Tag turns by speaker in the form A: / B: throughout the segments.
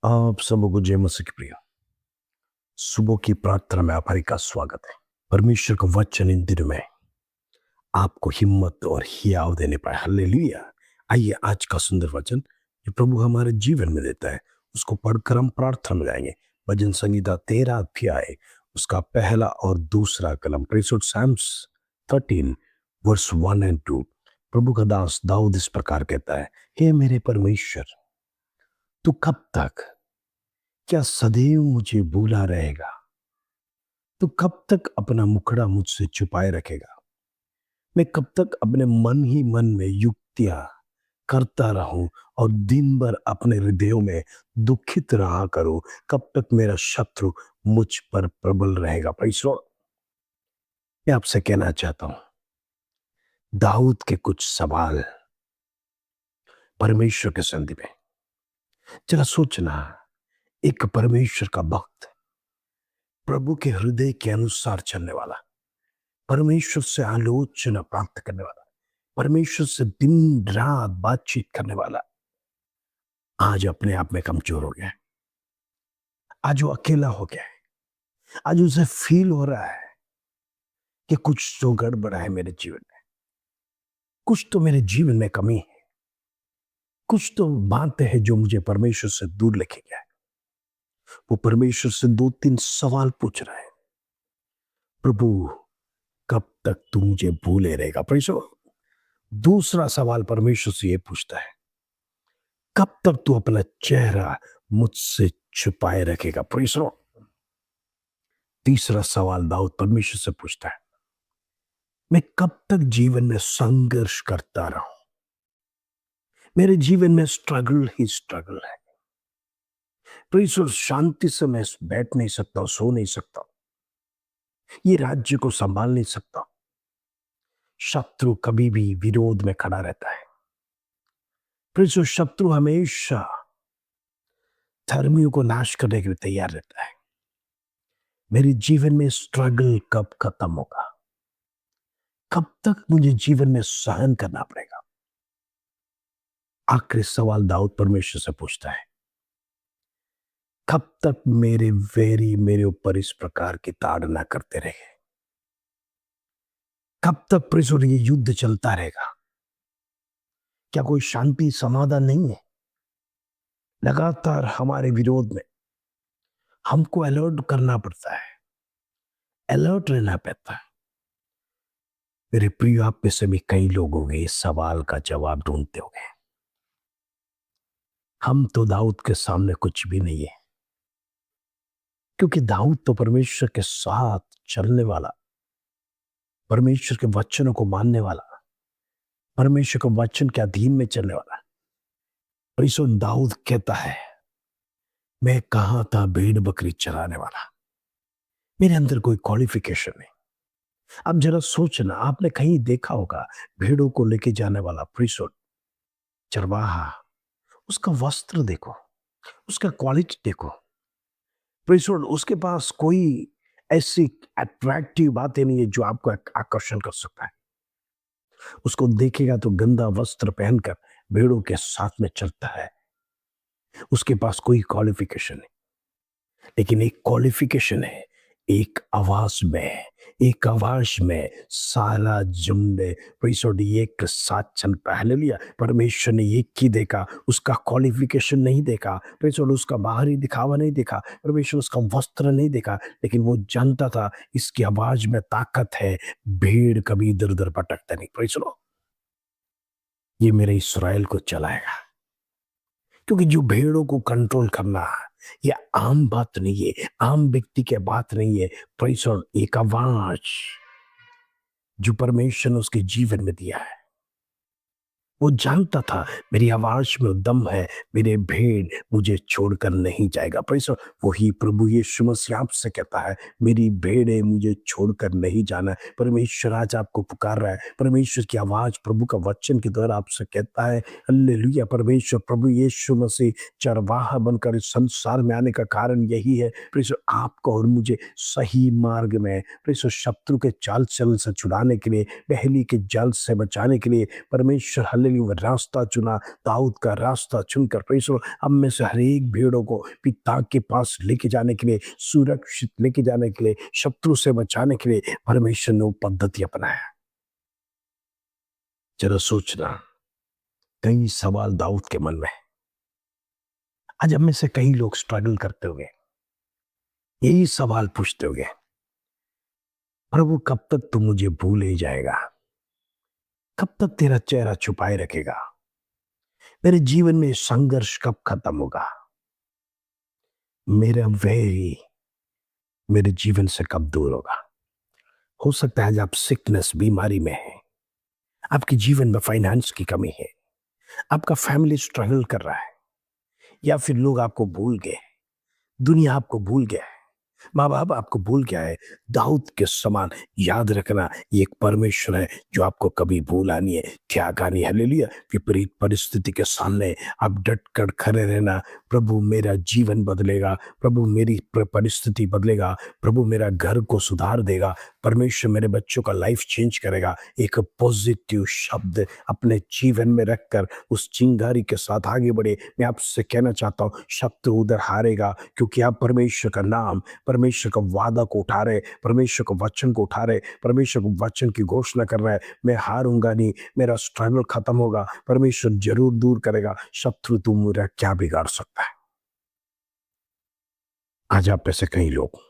A: आप सबों को जय मसीह की प्रिय। सुबह की प्रार्थना में आप हरी का स्वागत है। परमेश्वर का वचन इन दिनों में आपको हिम्मत और हियाव देने पाए। हालेलुया। आइए आज का सुंदर वचन जो प्रभु हमारे जीवन में देता है उसको पढ़कर हम प्रार्थना में जाएंगे। भजन संगीता 13 अध्याय उसका पहला और दूसरा कलम Psalms 13 वर्स 1 एंड 2। प्रभु का दास दाऊद इस प्रकार कहता है, हे मेरे परमेश्वर, तू कब तक, क्या सदैव मुझे भूला रहेगा? तू कब तक अपना मुखड़ा मुझसे छुपाए रखेगा? मैं कब तक अपने मन ही मन में युक्तियां करता रहूं और दिन भर अपने हृदयों में दुखित रहा करूं? कब तक मेरा शत्रु मुझ पर प्रबल रहेगा? परमेश्वर, मैं आपसे कहना चाहता हूं, दाऊद के कुछ सवाल परमेश्वर के संधि में। जरा सोचना, एक परमेश्वर का भक्त, प्रभु के हृदय के अनुसार चलने वाला, परमेश्वर से आलोचना प्राप्त करने वाला, परमेश्वर से दिन रात बातचीत करने वाला, आज अपने आप में कमजोर हो गया है। आज वो अकेला हो गया है। आज उसे फील हो रहा है कि कुछ तो गड़बड़ है मेरे जीवन में, कुछ तो मेरे जीवन में कमी है, कुछ तो बातें हैं जो मुझे परमेश्वर से दूर लेके गया है। वो परमेश्वर से 2-3 सवाल पूछ रहा है। प्रभु, कब तक तू मुझे भूले रहेगा? परमेश्वर दूसरा सवाल परमेश्वर से ये पूछता है, कब तक तू अपना चेहरा मुझसे छुपाए रखेगा? परमेश्वर तीसरा सवाल दाऊद परमेश्वर से पूछता है, मैं कब तक जीवन में संघर्ष करता रहूं? मेरे जीवन में स्ट्रगल ही स्ट्रगल है। परमेश्वर शांति से मैं बैठ नहीं सकता, सो नहीं सकता, ये राज्य को संभाल नहीं सकता। शत्रु कभी भी विरोध में खड़ा रहता है। परमेश्वर शत्रु हमेशा धर्मियों को नाश करने के लिए तैयार रहता है। मेरे जीवन में स्ट्रगल कब खत्म होगा? कब तक मुझे जीवन में सहन करना पड़ेगा? आखिरी सवाल दाऊद परमेश्वर से पूछता है, कब तक मेरे वैरी मेरे ऊपर इस प्रकार की ताड़ना करते रहे? कब तक परमेश्वर ये युद्ध चलता रहेगा? क्या कोई शांति समाधान नहीं है? लगातार हमारे विरोध में हमको अलर्ट करना पड़ता है, अलर्ट रहना पड़ता है। मेरे प्रिय, आप में से भी कई लोग होंगे इस सवाल का जवाब ढूंढते होंगे। हम तो दाऊद के सामने कुछ भी नहीं है, क्योंकि दाऊद तो परमेश्वर के साथ चलने वाला, परमेश्वर के वचनों को मानने वाला, परमेश्वर के वचन के अधीन में चलने वाला। परमेश्वर दाऊद कहता है, मैं कहां था भेड़ बकरी चराने वाला, मेरे अंदर कोई क्वालिफिकेशन नहीं। अब जरा सोचना, आपने कहीं देखा होगा भेड़ों को लेके जाने वाला प्रीसोड, चरवाहा, उसका वस्त्र देखो, उसका क्वालिटी देखो। प्रीसोड, उसके पास कोई ऐसी अट्रैक्टिव बातें नहीं है जो आपको आकर्षण कर सकता है। उसको देखेगा तो गंदा वस्त्र पहनकर भेड़ों के साथ में चलता है। उसके पास कोई क्वालिफिकेशन नहीं, लेकिन एक क्वालिफिकेशन है, एक आवाज में सारा झुंड प्रीसोड एक साथ चलता है। हालेलुया। परमेश्वर ने एक ही देखा, उसका क्वालिफिकेशन नहीं देखा, प्रीसोड उसका बाहरी दिखावा नहीं देखा, परमेश्वर उसका वस्त्र नहीं देखा, लेकिन वो जानता था इसकी आवाज में ताकत है, भेड़ कभी इधर उधर भटकता नहीं। प्रीसोड, ये मेरे इस्राएल को चलाएगा। क्योंकि जो भेड़ों को कंट्रोल करना ये आम बात नहीं है, आम व्यक्ति की बात नहीं है। प्रेज़, एक आवाज जो परमेश्वर ने उसके जीवन में दिया है, वो जानता था मेरी आवाज में दम है, मेरे भेड़ मुझे छोड़कर नहीं जाएगा। प्रेज़, वही प्रभु यीशु मसीह आपसे कहता है, मेरी भेड़ें मुझे छोड़कर नहीं जाना। परमेश्वर आज आपको पुकार रहा है। परमेश्वर की आवाज प्रभु का वचन के द्वारा आपसे कहता है, हालेलुया। परमेश्वर प्रभु यीशु मसीह चरवाहा बनकर इस संसार में आने का कारण यही है, प्रेज़, आपको और मुझे सही मार्ग में, प्रेज़, शत्रु के चाल चलन से छुड़ाने के लिए, पहली के जाल से बचाने के लिए। परमेश्वर हालेलुया हालेलुया वो रास्ता चुना, दाऊद का रास्ता चुनकर प्रेज़ द लॉर्ड हम में से हर एक भेड़ों को पिता के पास लेके जाने के लिए, सुरक्षित लेके जाने के लिए, शत्रु से बचाने के लिए परमेश्वर ने वो पद्धति अपनाया। ज़रा सोचना, कई सवाल दाऊद के मन में है। आज हम में से कई लोग स्ट्रगल करते होंगे, यही सवाल पूछते होंगे, प्रभु कब तक तू मुझे भूल ही जाएगा? कब तक तेरा चेहरा छुपाए रखेगा? मेरे जीवन में संघर्ष कब खत्म होगा? मेरा वैरी मेरे जीवन से कब दूर होगा? हो सकता है आज आप सिकनेस बीमारी में हैं, आपके जीवन में फाइनेंस की कमी है, आपका फैमिली स्ट्रगल कर रहा है, या फिर लोग आपको भूल गए, दुनिया आपको भूल गया है, माँ बाप आपको भूल गया है। दाऊद के समान याद रखना, ये एक परमेश्वर है जो आपको कभी भूला नहीं है, त्यागा नहीं। हालेलुया। विपरीत परिस्थिति के सामने आप डट कर खड़े रहना, प्रभु मेरा जीवन बदलेगा, प्रभु मेरी परिस्थिति बदलेगा, प्रभु मेरा घर को सुधार देगा, परमेश्वर मेरे बच्चों का लाइफ चेंज करेगा। एक पॉजिटिव शब्द अपने जीवन में रखकर उस चिंगारी के साथ आगे बढ़े। मैं आपसे कहना चाहता हूँ, शत्रु उधर हारेगा, क्योंकि आप परमेश्वर का नाम, परमेश्वर का वादा को उठा रहे, परमेश्वर का वचन को उठा रहे, परमेश्वर के वचन की घोषणा कर रहा है, मैं हारूंगा नहीं, मेरा स्ट्रगल खत्म होगा, परमेश्वर जरूर दूर करेगा। शत्रु तू मेरा क्या बिगाड़ सकता है? आज आप में से कई लोग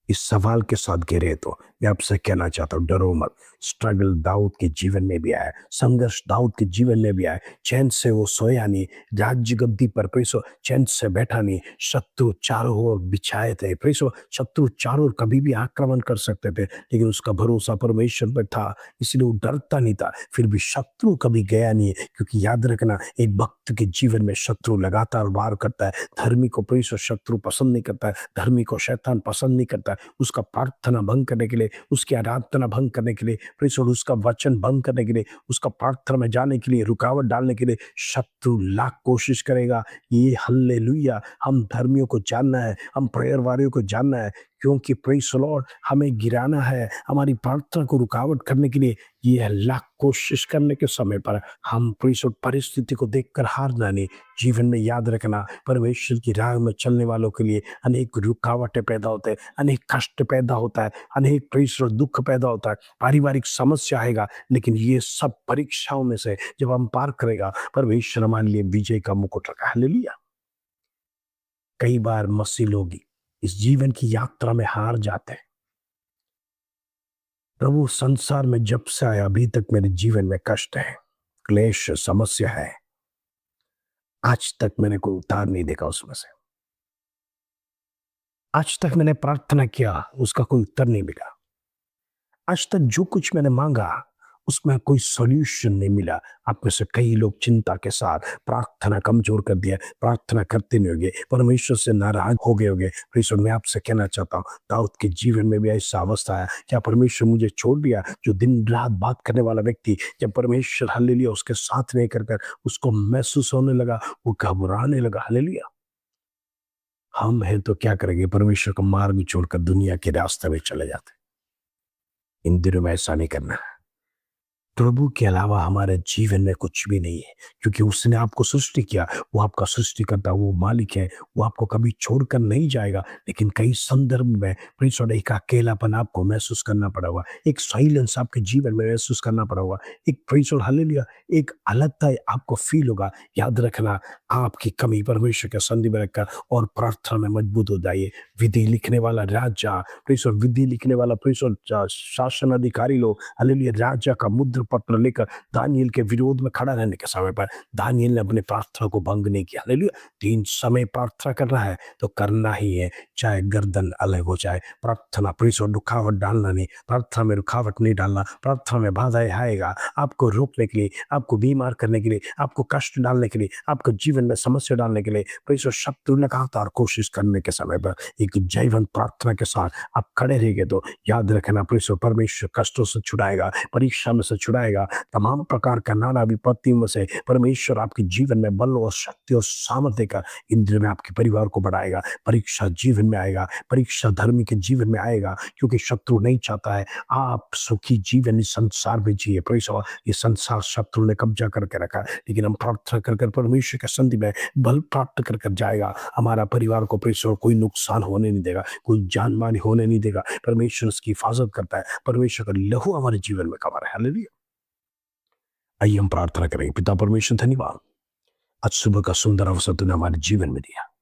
A: इस सवाल के साथ घिरे, तो मैं आपसे कहना चाहता हूँ, डरो मत। स्ट्रगल दाऊद के जीवन में भी आया, संघर्ष दाऊद के जीवन में भी आया, चैन से वो सोया नहीं, राज्य गद्दी पर प्रेसो चैन से बैठा नहीं, शत्रु चारों ओर बिछाए थे, प्रेसो शत्रु चारों ओर कभी भी आक्रमण कर सकते थे, लेकिन उसका भरोसा परमेश्वर पर था, इसलिए वो डरता नहीं था। फिर भी शत्रु कभी गया नहीं है, क्योंकि याद रखना, एक भक्त के जीवन में शत्रु लगातार वार करता है। धर्मी को प्रेसो शत्रु पसंद नहीं करता है, धर्मी को शैतान पसंद नहीं करता है। उसका प्रार्थना भंग करने के लिए, उसकी आराधना भंग करने के लिए, प्रेस उसका वचन भंग करने के लिए, उसका प्रार्थना में जाने के लिए, रुकावट डालने के लिए शत्रु लाख कोशिश करेगा। ये हल्लेलुया, हम धर्मियों को जानना है, हम प्रेयर वारियों को जानना है, क्योंकि प्रेस लॉर्ड हमें गिराना है, हमारी प्रार्थना को रुकावट करने के लिए। ये लाख कोशिश करने के समय पर हम प्रेस परिस्थिति को देखकर हारना नहीं। जीवन में याद रखना, परमेश्वर की राह में चलने वालों के लिए अनेक रुकावटें पैदा होते हैं, अनेक कष्ट पैदा होता है, अनेक प्रेस और दुख पैदा होता है, पारिवारिक समस्या आएगा, लेकिन ये सब परीक्षाओं में से जब हम पार करेगा, परमेश्वर हमारे लिए विजय का मुकुट रखा है। हालेलुया। कई बार मसीह लोग इस जीवन की यात्रा में हार जाते हैं। प्रभु संसार में जब से आया अभी तक मेरे जीवन में कष्ट है, क्लेश, समस्या है, आज तक मैंने कोई उतार नहीं देखा उसमें से। आज तक मैंने प्रार्थना किया, उसका कोई उत्तर नहीं मिला। आज तक जो कुछ मैंने मांगा, उसमें कोई सॉल्यूशन नहीं मिला। आप में से कई लोग चिंता के साथ प्रार्थना कमजोर कर दिया, प्रार्थना करते नहीं होंगे, परमेश्वर से नाराज हो गए होंगे। परमेश्वर, मैं आपसे कहना चाहता हूँ, दाऊद के जीवन में भी ऐसा अवस्था आया, क्या परमेश्वर मुझे छोड़ दिया? जो दिन रात बात करने वाला व्यक्ति, जब परमेश्वर हालेलुया उसके साथ नहीं कर उसको महसूस होने लगा, वो घबराने लगा। हालेलुया। हम हैं तो क्या करेंगे? परमेश्वर का मार्ग छोड़कर दुनिया के रास्ते में चले जाते। इन दिनों में ऐसा नहीं करना। प्रभु के अलावा हमारे जीवन में कुछ भी नहीं है, क्योंकि उसने आपको सृष्टि किया, वो आपका सृष्टिकर्ता, वो मालिक है, वो आपको कभी छोड़कर नहीं जाएगा। लेकिन कई संदर्भ में प्रिंस और एक अकेलापन आपको महसूस करना पड़ा हुआ, एक साइलेंस आपके जीवन में महसूस करना पड़ा हुआ, एक प्रिंस और हालेलुया एक अलगता आपको फील होगा। याद रखना, आपकी कमी परमेश्वर के संधि में रखकर और प्रार्थना में मजबूत हो जाइए। विधि लिखने वाला राजा, प्रिंस और विधि लिखने वाला प्रिंस और शासन अधिकारी लोग हालेलुया राजा का मुद्र पत्र लेकर दानियल के विरोध में खड़ा रहने के समय पर दानियल ने अपने प्रार्थना को भंग नहीं किया। हालेलुया। 3 समय प्रार्थना कर रहा है तो करना ही है, चाहे गर्दन अलग हो जाए। प्रार्थना प्रिंस और रुकावट डालना नहीं, प्रार्थना में रुकावट नहीं डालना। प्रार्थना में बाधाएं आएगा आपको रोकने के लिए, आपको बीमार करने के लिए, आपको कष्ट डालने के लिए, आपको जीवन में समस्या डालने के लिए। प्रिंस और शत्रु लगातार कोशिश करने के समय पर एक जयवंत प्रार्थना के साथ आप खड़े रहेंगे तो याद रखना, प्रिंस और परमेश्वर कष्टों से छुड़ाएगा, परीक्षा में से छुड़ाएगा, छुड़ाएगा। तमाम प्रकार का नाना विपत्तियों में से परमेश्वर आपके जीवन में बल और शक्ति और सामर्थ्य देकर इन दिनों में आपके परिवार को बढ़ाएगा। परीक्षा जीवन में आएगा, परीक्षा धर्मी के जीवन में आएगा, क्योंकि शत्रु नहीं चाहता है आप सुखी जीवन इस संसार में जिए। Praise the Lord. ये संसार शत्रु ने कब्जा करके रखा है, लेकिन हम प्रार्थना कर कर परमेश्वर के संधि में बल प्राप्त कर कर जाएगा। हमारा परिवार को प्रेज़ द लॉर्ड कोई नुकसान होने नहीं देगा, कोई जान-माल होने नहीं देगा। परमेश्वर उसकी हिफाज़त करता है, परमेश्वर का लहू हमारे जीवन में कवर है। हालेलुया। आइए हम प्रार्थना करेंगे। पिता परमेश्वर, धन्यवाद, आज सुबह का सुंदर अवसर तूने हमारे जीवन में दिया।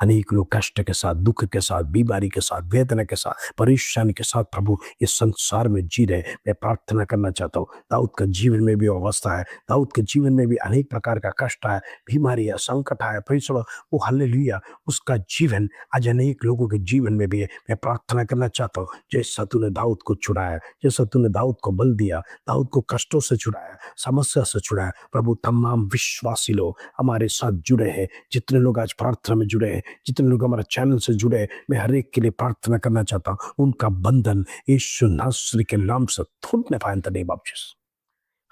A: अनेक लोग कष्ट के साथ, दुख के साथ, बीमारी के साथ, वेदना के साथ, परेशानी के साथ प्रभु इस संसार में जी रहे। मैं प्रार्थना करना चाहता हूँ, दाऊद का जीवन में भी अवस्था है, दाऊद के जीवन में भी अनेक प्रकार का कष्ट है, बीमारी है, संकट है। Praise the Lord. वो हालेलुया, उसका जीवन आज अनेक लोगों के जीवन में भी है। मैं प्रार्थना करना चाहता हूँ, जैसा तूने दाऊद को छुड़ाया, जैसा तूने दाऊद को बल दिया, दाऊद को कष्टों से छुड़ाया, समस्या से छुड़ाया। प्रभु तमाम विश्वासी लोग हमारे साथ जुड़े हैं, जितने लोग आज प्रार्थना में जुड़े हैं, जितने लोग हमारे चैनल से जुड़े हैं, मैं हर एक के लिए प्रार्थना करना चाहता हूँ। उनका बंधन यीशु नासरी के नाम से टूटने पाए in the name of Jesus.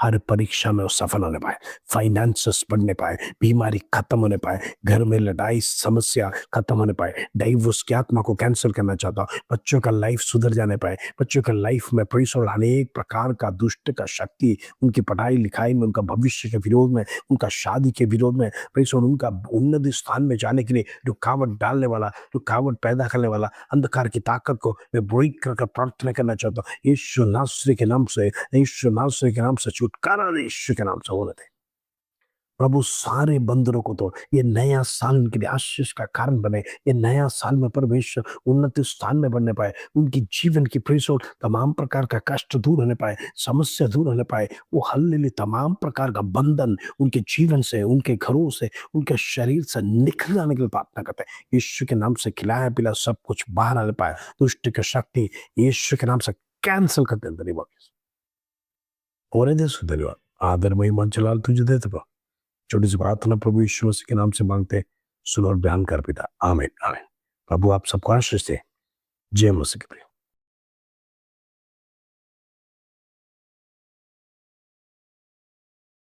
A: हर परीक्षा में वो सफल होने पाए, फाइनेंसेस बढ़ने पाए, बीमारी खत्म होने पाए, घर में लड़ाई समस्या खत्म होने पाए, डाइवोर्स की आत्मा को कैंसिल करना चाहता हूँ। बच्चों का लाइफ सुधर जाने पाए, बच्चों का लाइफ में प्रेस और अनेक प्रकार का दुष्ट का शक्ति उनकी पढ़ाई लिखाई में, उनका भविष्य के विरोध में, उनका शादी के विरोध में, प्रेस और उनका उन्नत स्थान में जाने के लिए रुकावट डालने वाला, रुकावट पैदा करने वाला अंधकार की ताकत को मैं ब्रेक कर प्रार्थना करना चाहता हूँ। यीशु नासरी के नाम से, यीशु नासरी के नाम से छुटकारा दे, यीशु के नाम से होने दे। प्रभु सारे बंधनों को तोड़, ये नया साल उनके लिए आशीष का कारण बने। ये नया साल में परमेश्वर उन्नत स्थान में बढ़ने पाए, उनकी जीवन की प्रेस और तमाम प्रकार का कष्ट दूर होने पाए, समस्या दूर होने पाए। वो हल्ले तमाम प्रकार का बंधन उनके जीवन से, उनके घरों से, उनके शरीर से निकल जाने के लिए प्रार्थना करते हैं। यीशु के नाम से खिलाया पिला सब कुछ बाहर आने पाए, दुष्ट की शक्ति यीशु के नाम से कैंसिल कर देते हैं। और धन्यवाद, आदर महिमा जलाल तुझे देते प्रभु। छोटी सी प्रार्थना प्रभु यीशु मसीह के नाम से मांगते, सुन और बयान कर पिता। आमीन आमीन। प्रभु आप सबको आशीष दे। जय मसीह के प्रिय।